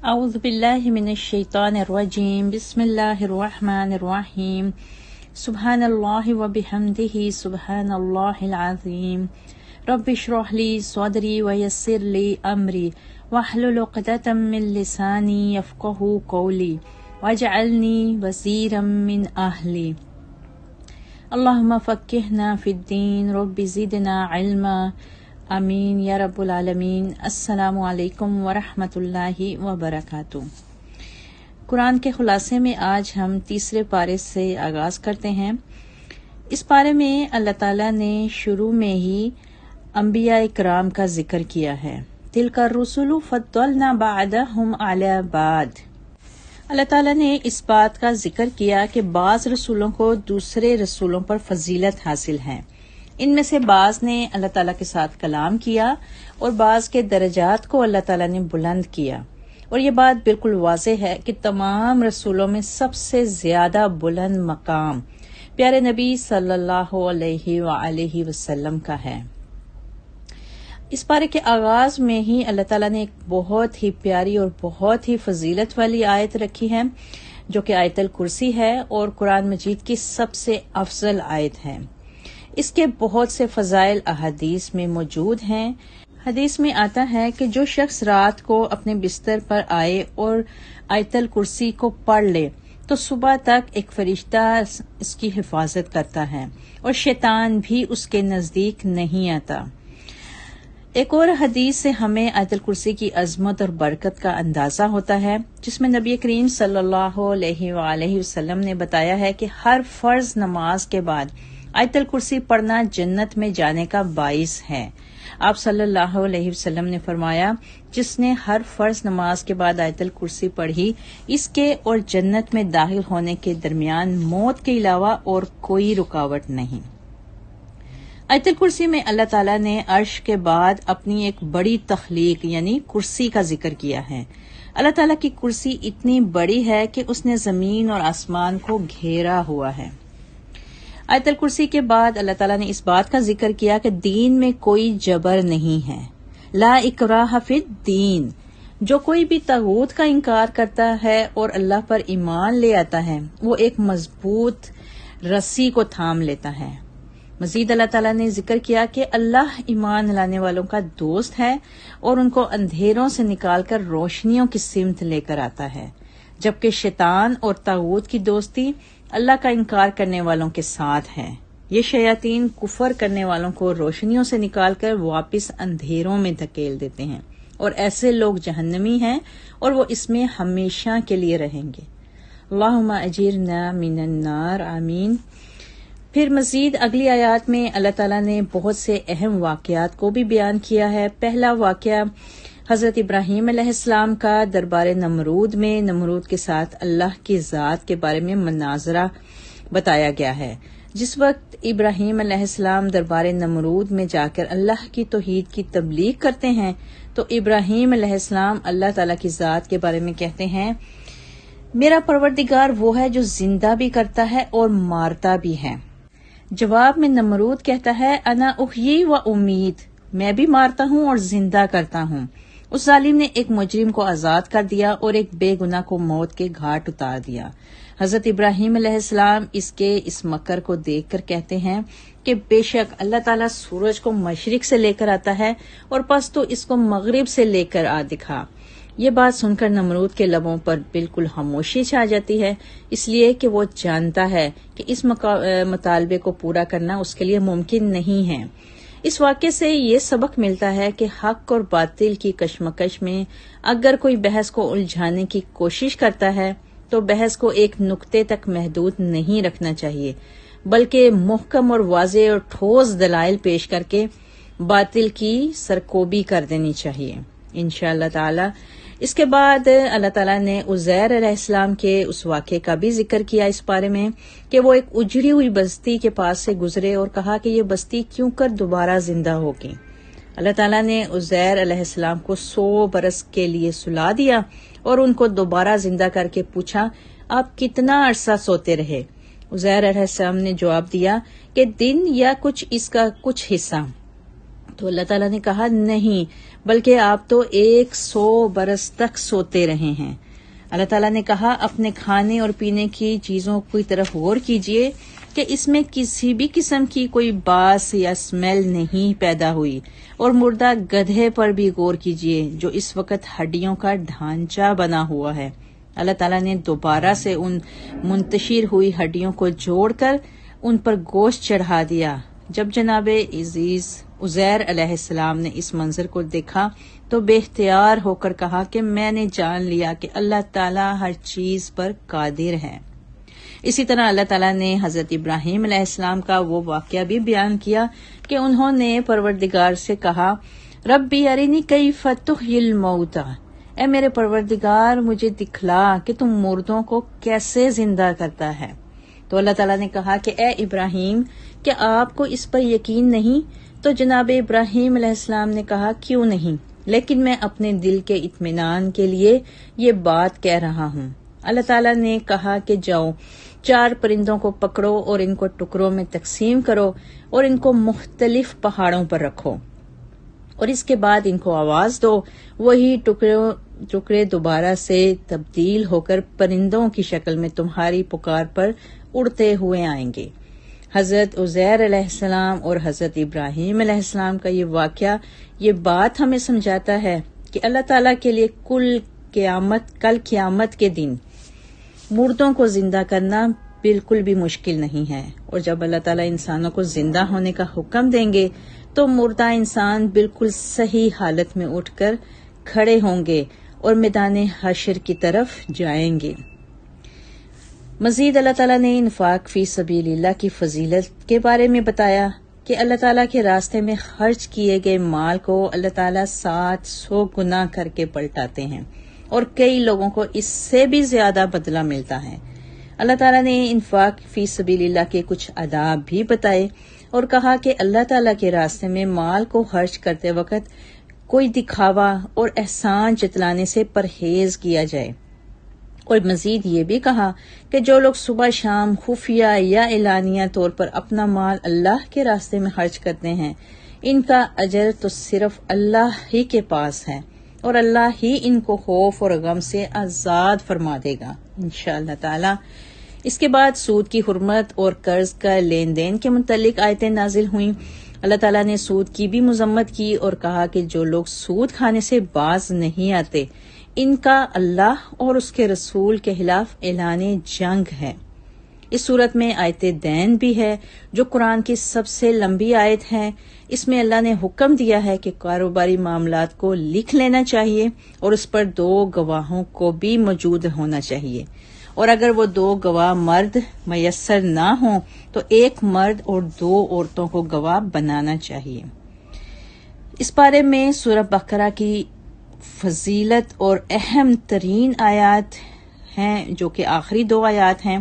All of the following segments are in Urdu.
اعوذ باللہ من الشیطان الرجیم بسم اللہ الرحمن الرحیم سبحان اللہ وبحمدہ سبحان اللہ العظیم رب اشرح لی صدری ویسر لی امری واحلل عقدۃ من لسانی یفقہوا قولی واجعلنی وزیرا من اہلی اللہم فقہنا فی الدین رب زدنا علما آمین یا رب العالمین۔ السلام علیکم ورحمۃ اللہ وبرکاتہ۔ قرآن کے خلاصے میں آج ہم تیسرے پارے سے آغاز کرتے ہیں۔ اس پارے میں اللہ تعالیٰ نے شروع میں ہی انبیاء کرام کا ذکر کیا ہے۔ تلک الرسل فضلنا بعضهم علی بعض۔ اللہ تعالیٰ نے اس بات کا ذکر کیا کہ بعض رسولوں کو دوسرے رسولوں پر فضیلت حاصل ہے۔ ان میں سے بعض نے اللہ تعالیٰ کے ساتھ کلام کیا اور بعض کے درجات کو اللہ تعالیٰ نے بلند کیا، اور یہ بات بالکل واضح ہے کہ تمام رسولوں میں سب سے زیادہ بلند مقام پیارے نبی صلی اللہ علیہ وآلہ وسلم کا ہے۔ اس پارے کے آغاز میں ہی اللہ تعالیٰ نے ایک بہت ہی پیاری اور بہت ہی فضیلت والی آیت رکھی ہے، جو کہ آیت الکرسی ہے اور قرآن مجید کی سب سے افضل آیت ہے۔ اس کے بہت سے فضائل احادیث میں موجود ہیں۔ حدیث میں آتا ہے کہ جو شخص رات کو اپنے بستر پر آئے اور آیت الکرسی کو پڑھ لے تو صبح تک ایک فرشتہ اس کی حفاظت کرتا ہے اور شیطان بھی اس کے نزدیک نہیں آتا۔ ایک اور حدیث سے ہمیں آیت الکرسی کی عظمت اور برکت کا اندازہ ہوتا ہے، جس میں نبی کریم صلی اللہ علیہ وآلہ وسلم نے بتایا ہے کہ ہر فرض نماز کے بعد آیت الکرسی پڑھنا جنت میں جانے کا باعث ہے۔ آپ صلی اللہ علیہ وسلم نے فرمایا، جس نے ہر فرض نماز کے بعد آیت الکرسی پڑھی، اس کے اور جنت میں داخل ہونے کے درمیان موت کے علاوہ اور کوئی رکاوٹ نہیں۔ آیت الکرسی میں اللہ تعالیٰ نے عرش کے بعد اپنی ایک بڑی تخلیق یعنی کرسی کا ذکر کیا ہے۔ اللہ تعالیٰ کی کرسی اتنی بڑی ہے کہ اس نے زمین اور آسمان کو گھیرا ہوا ہے۔ آیت الکرسی کے بعد اللہ تعالیٰ نے اس بات کا ذکر کیا کہ دین میں کوئی جبر نہیں ہے، لا اکراہ فی الدین۔ جو کوئی بھی طاغوت کا انکار کرتا ہے اور اللہ پر ایمان لے آتا ہے، وہ ایک مضبوط رسی کو تھام لیتا ہے۔ مزید اللہ تعالیٰ نے ذکر کیا کہ اللہ ایمان لانے والوں کا دوست ہے اور ان کو اندھیروں سے نکال کر روشنیوں کی سمت لے کر آتا ہے، جبکہ شیطان اور طاغوت کی دوستی اللہ کا انکار کرنے والوں کے ساتھ ہے۔ یہ شیاطین کفر کرنے والوں کو روشنیوں سے نکال کر واپس اندھیروں میں دھکیل دیتے ہیں، اور ایسے لوگ جہنمی ہیں اور وہ اس میں ہمیشہ کے لیے رہیں گے۔ اللہم اجرنا من النار، آمین۔ پھر مزید اگلی آیات میں اللہ تعالیٰ نے بہت سے اہم واقعات کو بھی بیان کیا ہے۔ پہلا واقعہ حضرت ابراہیم علیہ السلام کا دربار نمرود میں نمرود کے ساتھ اللہ کی ذات کے بارے میں مناظرہ بتایا گیا ہے۔ جس وقت ابراہیم علیہ السلام دربار نمرود میں جا کر اللہ کی توحید کی تبلیغ کرتے ہیں تو ابراہیم علیہ السلام اللہ تعالیٰ کی ذات کے بارے میں کہتے ہیں، میرا پروردگار وہ ہے جو زندہ بھی کرتا ہے اور مارتا بھی ہے۔ جواب میں نمرود کہتا ہے، انا احیی و امیت، میں بھی مارتا ہوں اور زندہ کرتا ہوں۔ اس ظالم نے ایک مجرم کو آزاد کر دیا اور ایک بے گناہ کو موت کے گھاٹ اتار دیا۔ حضرت ابراہیم علیہ السلام اس مکر کو دیکھ کر کہتے ہیں کہ بے شک اللہ تعالیٰ سورج کو مشرق سے لے کر آتا ہے اور پس تو اس کو مغرب سے لے کر آ دکھا۔ یہ بات سن کر نمرود کے لبوں پر بالکل خاموشی چھا جاتی ہے، اس لیے کہ وہ جانتا ہے کہ اس مطالبے کو پورا کرنا اس کے لیے ممکن نہیں ہے۔ اس واقعے سے یہ سبق ملتا ہے کہ حق اور باطل کی کشمکش میں اگر کوئی بحث کو الجھانے کی کوشش کرتا ہے تو بحث کو ایک نقطے تک محدود نہیں رکھنا چاہیے، بلکہ محکم اور واضح اور ٹھوس دلائل پیش کر کے باطل کی سرکوبی کر دینی چاہیے انشاءاللہ تعالی۔ اس کے بعد اللہ تعالیٰ نے عزیر علیہ السلام کے اس واقعے کا بھی ذکر کیا اس بارے میں کہ وہ ایک اجڑی ہوئی بستی کے پاس سے گزرے اور کہا کہ یہ بستی کیوں کر دوبارہ زندہ ہوگی۔ اللہ تعالیٰ نے عزیر علیہ السلام کو 100 برس کے لیے سلا دیا اور ان کو دوبارہ زندہ کر کے پوچھا، آپ کتنا عرصہ سوتے رہے؟ عزیر علیہ السلام نے جواب دیا کہ دن یا اس کا کچھ حصہ۔ تو اللہ تعالیٰ نے کہا نہیں، بلکہ آپ تو 100 برس تک سوتے رہے ہیں۔ اللہ تعالیٰ نے کہا اپنے کھانے اور پینے کی چیزوں کی طرف غور کیجئے کہ اس میں کسی بھی قسم کی کوئی باس یا اسمیل نہیں پیدا ہوئی، اور مردہ گدھے پر بھی غور کیجئے جو اس وقت ہڈیوں کا ڈھانچہ بنا ہوا ہے۔ اللہ تعالیٰ نے دوبارہ سے ان منتشر ہوئی ہڈیوں کو جوڑ کر ان پر گوشت چڑھا دیا۔ جب جناب عزیز عزیر علیہ السلام نے اس منظر کو دیکھا تو بے اختیار ہو کر کہا کہ میں نے جان لیا کہ اللہ تعالیٰ ہر چیز پر قادر ہے۔ اسی طرح اللہ تعالیٰ نے حضرت ابراہیم علیہ السلام کا وہ واقعہ بھی بیان کیا کہ انہوں نے پروردگار سے کہا ربی ارنی کیف تحیی الموتی، اے میرے پروردگار مجھے دکھلا کہ تم مردوں کو کیسے زندہ کرتا ہے۔ تو اللہ تعالیٰ نے کہا کہ اے ابراہیم کیا آپ کو اس پر یقین نہیں؟ تو جناب ابراہیم علیہ السلام نے کہا کیوں نہیں، لیکن میں اپنے دل کے اطمینان کے لیے یہ بات کہہ رہا ہوں۔ اللہ تعالیٰ نے کہا کہ جاؤ 4 پرندوں کو پکڑو اور ان کو ٹکڑوں میں تقسیم کرو اور ان کو مختلف پہاڑوں پر رکھو، اور اس کے بعد ان کو آواز دو، وہی ٹکڑے دوبارہ سے تبدیل ہو کر پرندوں کی شکل میں تمہاری پکار پر اڑتے ہوئے آئیں گے۔ حضرت عزیر علیہ السلام اور حضرت ابراہیم علیہ السلام کا یہ واقعہ یہ بات ہمیں سمجھاتا ہے کہ اللہ تعالیٰ کے لیے کل قیامت کے دن مردوں کو زندہ کرنا بالکل بھی مشکل نہیں ہے، اور جب اللہ تعالیٰ انسانوں کو زندہ ہونے کا حکم دیں گے تو مردہ انسان بالکل صحیح حالت میں اٹھ کر کھڑے ہوں گے اور میدان حشر کی طرف جائیں گے۔ مزید اللہ تعالیٰ نے انفاق فی سبیل اللہ کی فضیلت کے بارے میں بتایا کہ اللہ تعالیٰ کے راستے میں خرچ کیے گئے مال کو اللہ تعالیٰ 700 گنا کر کے پلٹاتے ہیں، اور کئی لوگوں کو اس سے بھی زیادہ بدلہ ملتا ہے۔ اللہ تعالیٰ نے انفاق فی سبیل اللہ کے کچھ آداب بھی بتائے اور کہا کہ اللہ تعالیٰ کے راستے میں مال کو خرچ کرتے وقت کوئی دکھاوا اور احسان جتلانے سے پرہیز کیا جائے، اور مزید یہ بھی کہا کہ جو لوگ صبح شام خفیہ یا اعلانیہ طور پر اپنا مال اللہ کے راستے میں خرچ کرتے ہیں، ان کا اجر تو صرف اللہ ہی کے پاس ہے، اور اللہ ہی ان کو خوف اور غم سے آزاد فرما دے گا انشاءاللہ تعالی۔ اس کے بعد سود کی حرمت اور قرض کا لین دین کے متعلق آیتیں نازل ہوئیں۔ اللہ تعالیٰ نے سود کی بھی مذمت کی اور کہا کہ جو لوگ سود کھانے سے باز نہیں آتے ان کا اللہ اور اس کے رسول کے خلاف اعلان جنگ ہے۔ اس صورت میں آیت دین بھی ہے جو قرآن کی سب سے لمبی آیت ہے۔ اس میں اللہ نے حکم دیا ہے کہ کاروباری معاملات کو لکھ لینا چاہیے اور اس پر 2 گواہوں کو بھی موجود ہونا چاہیے، اور اگر وہ 2 گواہ مرد میسر نہ ہوں تو 1 مرد اور 2 عورتوں کو گواہ بنانا چاہیے۔ اس بارے میں سورہ بقرہ کی فضیلت اور اہم ترین آیات ہیں جو کہ آخری 2 آیات ہیں،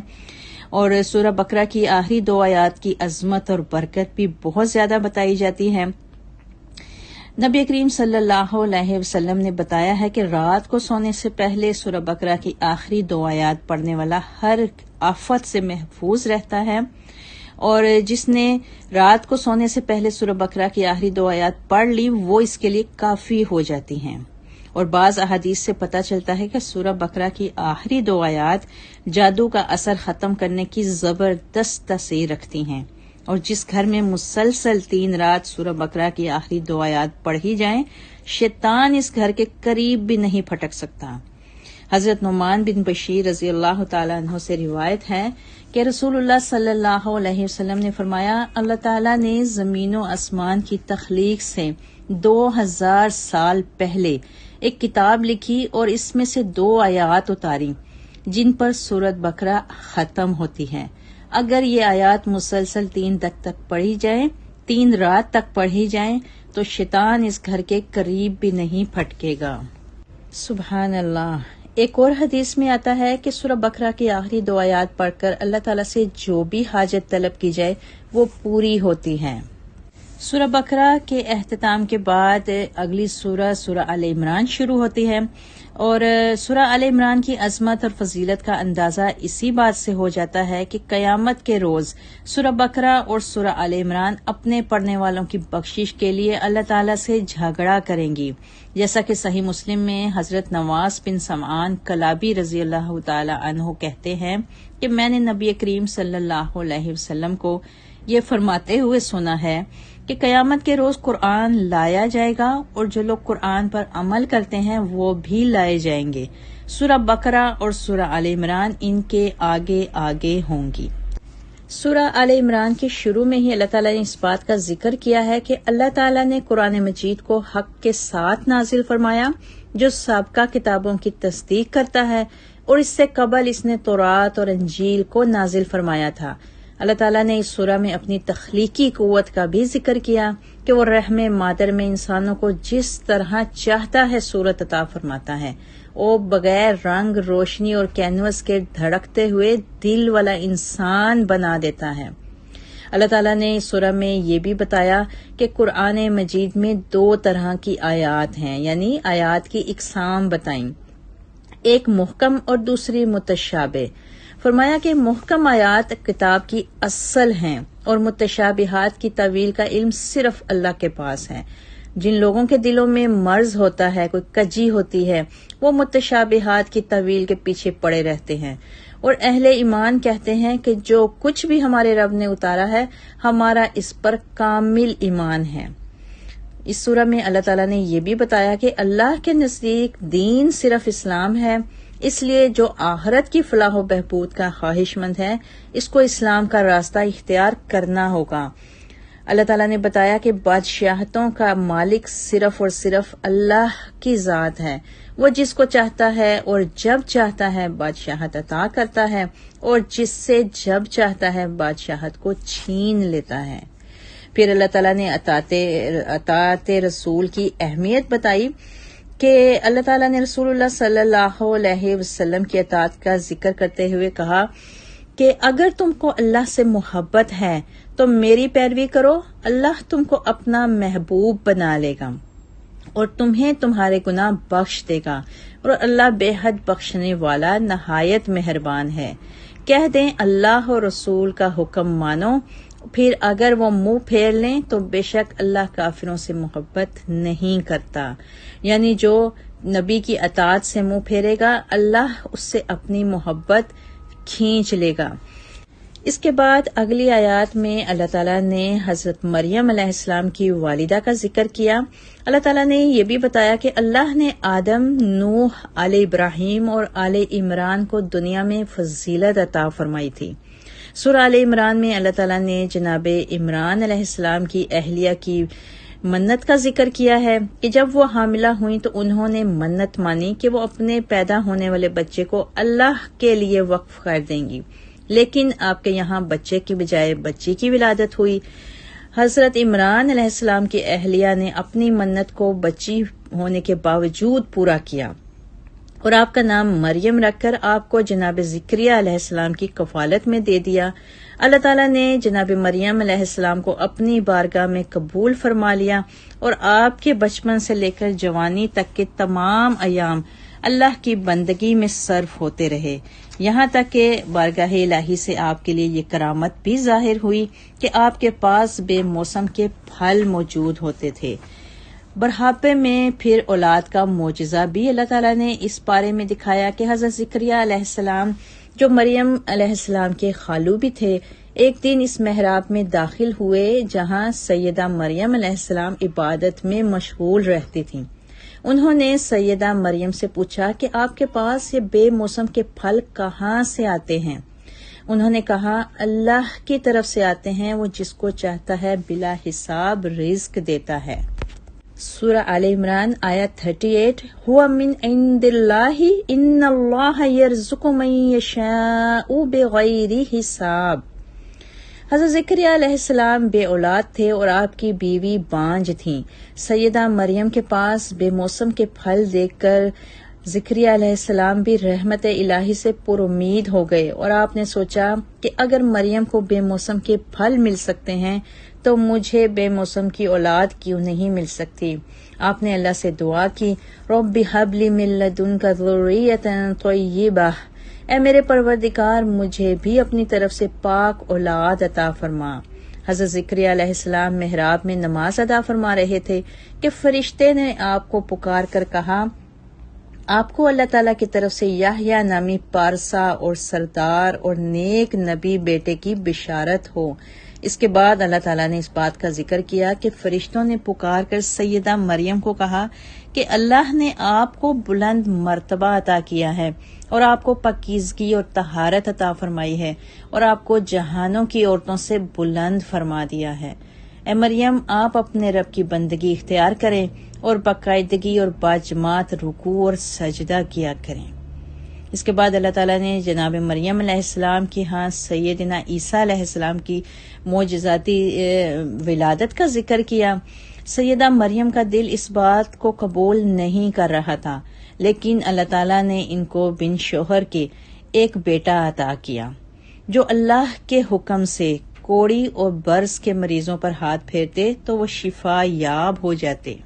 اور سورہ بقرہ کی آخری 2 آیات کی عظمت اور برکت بھی بہت زیادہ بتائی جاتی ہے۔ نبی کریم صلی اللہ علیہ وسلم نے بتایا ہے کہ رات کو سونے سے پہلے سورہ بقرہ کی آخری 2 آیات پڑھنے والا ہر آفت سے محفوظ رہتا ہے، اور جس نے رات کو سونے سے پہلے سورہ بقرہ کی آخری 2 آیات پڑھ لی وہ اس کے لیے کافی ہو جاتی ہیں۔ اور بعض احادیث سے پتہ چلتا ہے کہ سورہ بقرہ کی آخری 2 آیات جادو کا اثر ختم کرنے کی زبردست تاثیر رکھتی ہیں، اور جس گھر میں مسلسل 3 رات سورہ بقرہ کی آخری 2 آیات پڑھی جائیں شیطان اس گھر کے قریب بھی نہیں پھٹک سکتا۔ حضرت نعمان بن بشیر رضی اللہ تعالیٰ عنہ سے روایت ہے کہ رسول اللہ صلی اللہ علیہ وسلم نے فرمایا اللہ تعالیٰ نے زمین و آسمان کی تخلیق سے 2000 سال پہلے ایک کتاب لکھی اور اس میں سے 2 آیات اتاری جن پر سورۃ بقرہ ختم ہوتی ہے۔ اگر یہ آیات مسلسل 3 تک پڑھی جائیں، 3 رات تک پڑھی جائیں تو شیطان اس گھر کے قریب بھی نہیں پھٹکے گا۔ سبحان اللہ۔ ایک اور حدیث میں آتا ہے کہ سورہ بقرہ کی آخری 2 آیات پڑھ کر اللہ تعالیٰ سے جو بھی حاجت طلب کی جائے وہ پوری ہوتی ہے۔ سورہ بقرہ کے اختتام کے بعد اگلی سورہ آل عمران شروع ہوتی ہے، اور سورہ آل عمران کی عظمت اور فضیلت کا اندازہ اسی بات سے ہو جاتا ہے کہ قیامت کے روز سورہ بقرہ اور سورہ آل عمران اپنے پڑھنے والوں کی بخشش کے لیے اللہ تعالیٰ سے جھگڑا کریں گی، جیسا کہ صحیح مسلم میں حضرت نواس بن سمعان کلابی رضی اللہ تعالی عنہ کہتے ہیں کہ میں نے نبی کریم صلی اللہ علیہ وسلم کو یہ فرماتے ہوئے سنا ہے کہ قیامت کے روز قرآن لایا جائے گا اور جو لوگ قرآن پر عمل کرتے ہیں وہ بھی لائے جائیں گے۔ سورہ بقرہ اور سورہ آل عمران ان کے آگے آگے ہوں گی۔ سورہ آل عمران کے شروع میں ہی اللہ تعالیٰ نے اس بات کا ذکر کیا ہے کہ اللہ تعالیٰ نے قرآن مجید کو حق کے ساتھ نازل فرمایا جو سابقہ کتابوں کی تصدیق کرتا ہے، اور اس سے قبل اس نے تورات اور انجیل کو نازل فرمایا تھا۔ اللہ تعالیٰ نے اس سورہ میں اپنی تخلیقی قوت کا بھی ذکر کیا کہ وہ رحم مادر میں انسانوں کو جس طرح چاہتا ہے صورت عطا فرماتا ہے، وہ بغیر رنگ روشنی اور کینوس کے دھڑکتے ہوئے دل والا انسان بنا دیتا ہے۔ اللہ تعالیٰ نے اس سورہ میں یہ بھی بتایا کہ قرآن مجید میں 2 طرح کی آیات ہیں، یعنی آیات کی اقسام بتائیں، ایک محکم اور دوسری متشابہ۔ فرمایا کہ محکم آیات کتاب کی اصل ہیں اور متشابہات کی تعویل کا علم صرف اللہ کے پاس ہے۔ جن لوگوں کے دلوں میں مرض ہوتا ہے، کوئی کجی ہوتی ہے، وہ متشابہات کی تعویل کے پیچھے پڑے رہتے ہیں، اور اہل ایمان کہتے ہیں کہ جو کچھ بھی ہمارے رب نے اتارا ہے ہمارا اس پر کامل ایمان ہے۔ اس سورہ میں اللہ تعالیٰ نے یہ بھی بتایا کہ اللہ کے نزدیک دین صرف اسلام ہے، اس لیے جو آخرت کی فلاح و بہبود کا خواہش مند ہے اس کو اسلام کا راستہ اختیار کرنا ہوگا۔ اللہ تعالیٰ نے بتایا کہ بادشاہتوں کا مالک صرف اور صرف اللہ کی ذات ہے، وہ جس کو چاہتا ہے اور جب چاہتا ہے بادشاہت عطا کرتا ہے، اور جس سے جب چاہتا ہے بادشاہت کو چھین لیتا ہے۔ پھر اللہ تعالیٰ نے اطاعت رسول کی اہمیت بتائی کہ اللہ تعالیٰ نے رسول اللہ صلی اللہ علیہ وسلم کی اطاعت کا ذکر کرتے ہوئے کہا کہ اگر تم کو اللہ سے محبت ہے تو میری پیروی کرو، اللہ تم کو اپنا محبوب بنا لے گا اور تمہیں تمہارے گناہ بخش دے گا، اور اللہ بے حد بخشنے والا نہایت مہربان ہے۔ کہہ دیں اللہ اور رسول کا حکم مانو، پھر اگر وہ منہ پھیر لیں تو بے شک اللہ کافروں سے محبت نہیں کرتا، یعنی جو نبی کی اطاعت سے منہ پھیرے گا اللہ اس سے اپنی محبت کھینچ لے گا۔ اس کے بعد اگلی آیات میں اللہ تعالیٰ نے حضرت مریم علیہ السلام کی والدہ کا ذکر کیا۔ اللہ تعالیٰ نے یہ بھی بتایا کہ اللہ نے آدم، نوح، آل ابراہیم اور آل عمران کو دنیا میں فضیلت عطا فرمائی تھی۔ سورہ آل عمران میں اللہ تعالیٰ نے جناب عمران علیہ السلام کی اہلیہ کی منت کا ذکر کیا ہے کہ جب وہ حاملہ ہوئیں تو انہوں نے منت مانی کہ وہ اپنے پیدا ہونے والے بچے کو اللہ کے لیے وقف کر دیں گی، لیکن آپ کے یہاں بچے کی بجائے بچی کی ولادت ہوئی۔ حضرت عمران علیہ السلام کی اہلیہ نے اپنی منت کو بچی ہونے کے باوجود پورا کیا اور آپ کا نام مریم رکھ کر آپ کو جناب زکریا علیہ السلام کی کفالت میں دے دیا۔ اللہ تعالیٰ نے جناب مریم علیہ السلام کو اپنی بارگاہ میں قبول فرما لیا، اور آپ کے بچپن سے لے کر جوانی تک کے تمام ایام اللہ کی بندگی میں صرف ہوتے رہے، یہاں تک کہ بارگاہ الہی سے آپ کے لیے یہ کرامت بھی ظاہر ہوئی کہ آپ کے پاس بے موسم کے پھل موجود ہوتے تھے۔ بڑھاپے میں پھر اولاد کا معجزہ بھی اللہ تعالیٰ نے اس بارے میں دکھایا کہ حضرت زکریا علیہ السلام جو مریم علیہ السلام کے خالو بھی تھے، ایک دن اس محراب میں داخل ہوئے جہاں سیدہ مریم علیہ السلام عبادت میں مشغول رہتی تھیں۔ انہوں نے سیدہ مریم سے پوچھا کہ آپ کے پاس یہ بے موسم کے پھل کہاں سے آتے ہیں؟ انہوں نے کہا اللہ کی طرف سے آتے ہیں، وہ جس کو چاہتا ہے بلا حساب رزق دیتا ہے۔ سورہ آل عمران آیت 38 ہوا من عند اللہ ان اللہ یرزق من یشاء بغیر حساب۔ حضرت زکریا علیہ السلام بے اولاد تھے اور آپ کی بیوی بانجھ تھیں۔ سیدہ مریم کے پاس بے موسم کے پھل دیکھ کر زکریا علیہ السلام بھی رحمت الہی سے پر امید ہو گئے اور آپ نے سوچا کہ اگر مریم کو بے موسم کے پھل مل سکتے ہیں تو مجھے بے موسم کی اولاد کیوں نہیں مل سکتی۔ آپ نے اللہ سے دعا کی، رب ھب لی من لدنک ذریۃ طیبہ، اے میرے پروردگار مجھے بھی اپنی طرف سے پاک اولاد عطا فرما۔ حضرت زکریا علیہ السلام محراب میں نماز ادا فرما رہے تھے کہ فرشتے نے آپ کو پکار کر کہا، آپ کو اللہ تعالیٰ کی طرف سے یحییٰ نامی پارسا اور سردار اور نیک نبی بیٹے کی بشارت ہو۔ اس کے بعد اللہ تعالیٰ نے اس بات کا ذکر کیا کہ فرشتوں نے پکار کر سیدہ مریم کو کہا کہ اللہ نے آپ کو بلند مرتبہ عطا کیا ہے اور آپ کو پاکیزگی اور طہارت عطا فرمائی ہے اور آپ کو جہانوں کی عورتوں سے بلند فرما دیا ہے۔ اے مریم، آپ اپنے رب کی بندگی اختیار کریں اور باقاعدگی اور باجماعت رکوع اور سجدہ کیا کریں۔ اس کے بعد اللہ تعالیٰ نے جناب مریم علیہ السلام کی سیدنا عیسیٰ علیہ السلام کی معجزاتی ولادت کا ذکر کیا۔ سیدہ مریم کا دل اس بات کو قبول نہیں کر رہا تھا، لیکن اللہ تعالیٰ نے ان کو بن شوہر کے ایک بیٹا عطا کیا جو اللہ کے حکم سے کوڑی اور برس کے مریضوں پر ہاتھ پھیرتے تو وہ شفا یاب ہو جاتے۔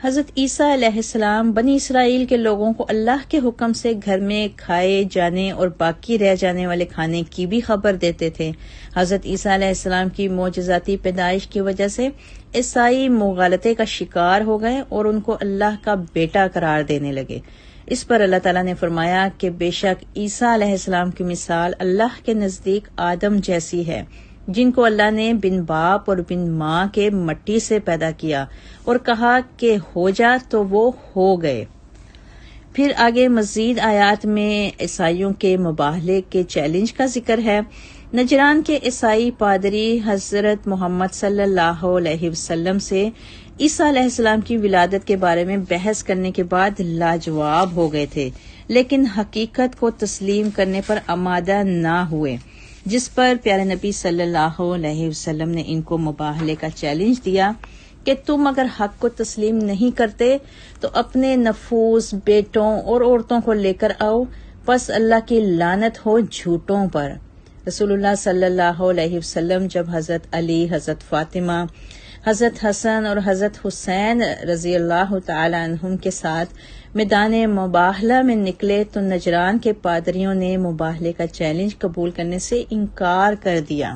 حضرت عیسیٰ علیہ السلام بنی اسرائیل کے لوگوں کو اللہ کے حکم سے گھر میں کھائے جانے اور باقی رہ جانے والے کھانے کی بھی خبر دیتے تھے۔ حضرت عیسیٰ علیہ السلام کی معجزاتی پیدائش کی وجہ سے عیسائی مغالطے کا شکار ہو گئے اور ان کو اللہ کا بیٹا قرار دینے لگے۔ اس پر اللہ تعالیٰ نے فرمایا کہ بے شک عیسیٰ علیہ السلام کی مثال اللہ کے نزدیک آدم جیسی ہے، جن کو اللہ نے بن باپ اور بن ماں کے مٹی سے پیدا کیا اور کہا کہ ہو جا تو وہ ہو گئے۔ پھر آگے مزید آیات میں عیسائیوں کے مباہلے کے چیلنج کا ذکر ہے۔ نجران کے عیسائی پادری حضرت محمد صلی اللہ علیہ وسلم سے عیسیٰ علیہ السلام کی ولادت کے بارے میں بحث کرنے کے بعد لاجواب ہو گئے تھے، لیکن حقیقت کو تسلیم کرنے پر آمادہ نہ ہوئے، جس پر پیارے نبی صلی اللہ علیہ وسلم نے ان کو مباہلے کا چیلنج دیا کہ تم اگر حق کو تسلیم نہیں کرتے تو اپنے نفوس، بیٹوں اور عورتوں کو لے کر آؤ، پس اللہ کی لعنت ہو جھوٹوں پر۔ رسول اللہ صلی اللہ علیہ وسلم جب حضرت علی، حضرت فاطمہ، حضرت حسن اور حضرت حسین رضی اللہ تعالی عنہم کے ساتھ میدان مباہلہ میں نکلے تو نجران کے پادریوں نے مباہلے کا چیلنج قبول کرنے سے انکار کر دیا۔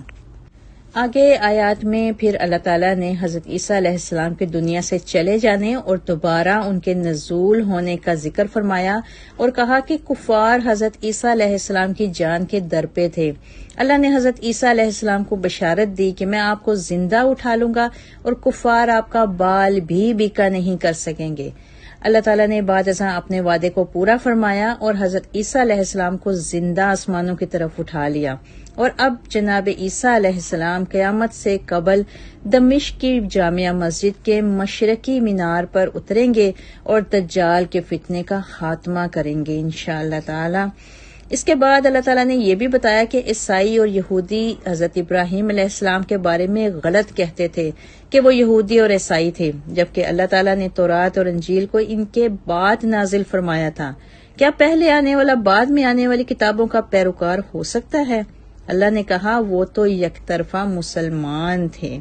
آگے آیات میں پھر اللہ تعالیٰ نے حضرت عیسیٰ علیہ السلام کے دنیا سے چلے جانے اور دوبارہ ان کے نزول ہونے کا ذکر فرمایا اور کہا کہ کفار حضرت عیسیٰ علیہ السلام کی جان کے در پہ تھے۔ اللہ نے حضرت عیسیٰ علیہ السلام کو بشارت دی کہ میں آپ کو زندہ اٹھا لوں گا اور کفار آپ کا بال بھی بیکا نہیں کر سکیں گے۔ اللہ تعالیٰ نے بعد ازاں اپنے وعدے کو پورا فرمایا اور حضرت عیسیٰ علیہ السلام کو زندہ آسمانوں کی طرف اٹھا لیا، اور اب جناب عیسیٰ علیہ السلام قیامت سے قبل دمشق کی جامع مسجد کے مشرقی مینار پر اتریں گے اور دجال کے فتنے کا خاتمہ کریں گے انشاءاللہ تعالی۔ اس کے بعد اللہ تعالیٰ نے یہ بھی بتایا کہ عیسائی اور یہودی حضرت ابراہیم علیہ السلام کے بارے میں غلط کہتے تھے کہ وہ یہودی اور عیسائی تھے، جبکہ اللہ تعالیٰ نے تورات اور انجیل کو ان کے بعد نازل فرمایا تھا۔ کیا پہلے آنے والا بعد میں آنے والی کتابوں کا پیروکار ہو سکتا ہے؟ اللہ نے کہا وہ تو یک طرفہ مسلمان تھے۔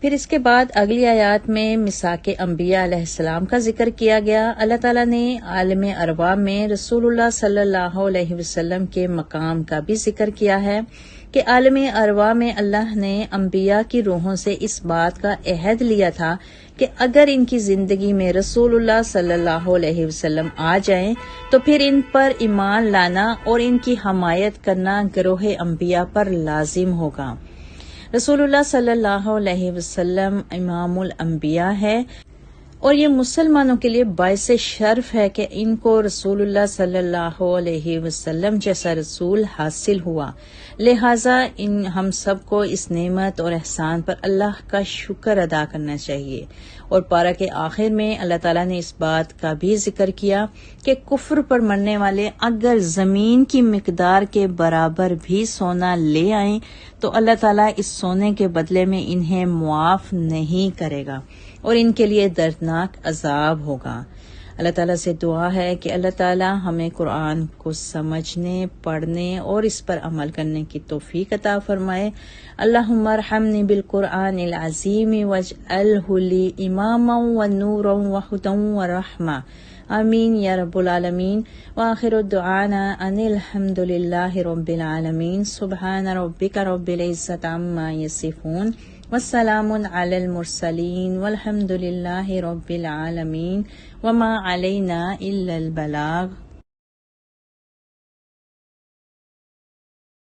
پھر اس کے بعد اگلی آیات میں میثاق انبیاء علیہ السلام کا ذکر کیا گیا۔ اللہ تعالیٰ نے عالم ارواح میں رسول اللہ صلی اللہ علیہ وسلم کے مقام کا بھی ذکر کیا ہے کہ عالم ارواح میں اللہ نے انبیاء کی روحوں سے اس بات کا عہد لیا تھا کہ اگر ان کی زندگی میں رسول اللہ صلی اللہ علیہ وسلم آ جائیں تو پھر ان پر ایمان لانا اور ان کی حمایت کرنا گروہ انبیاء پر لازم ہوگا۔ رسول اللہ صلی اللہ علیہ وسلم امام الانبیاء ہے اور یہ مسلمانوں کے لیے باعث شرف ہے کہ ان کو رسول اللہ صلی اللہ علیہ وسلم جیسا رسول حاصل ہوا، لہٰذا ہم سب کو اس نعمت اور احسان پر اللہ کا شکر ادا کرنا چاہیے۔ اور پارہ کے آخر میں اللہ تعالیٰ نے اس بات کا بھی ذکر کیا کہ کفر پر مرنے والے اگر زمین کی مقدار کے برابر بھی سونا لے آئیں تو اللہ تعالیٰ اس سونے کے بدلے میں انہیں معاف نہیں کرے گا اور ان کے لیے دردناک عذاب ہوگا۔ اللہ تعالیٰ سے دعا ہے کہ اللہ تعالیٰ ہمیں قرآن کو سمجھنے، پڑھنے اور اس پر عمل کرنے کی توفیق عطا فرمائے۔ اللہم ارحمنی بالقرآن العظیم واجعلہ لی اماما ونورا وہدی ورحمہ، آمین یا رب العالمین۔ وآخر دعانا ان الحمد للہ رب العالمین۔ سبحان ربک رب العزت عما یصفون والسلام علی المرسلین والحمد للہ رب العالمین وما علینا الا البلاغ۔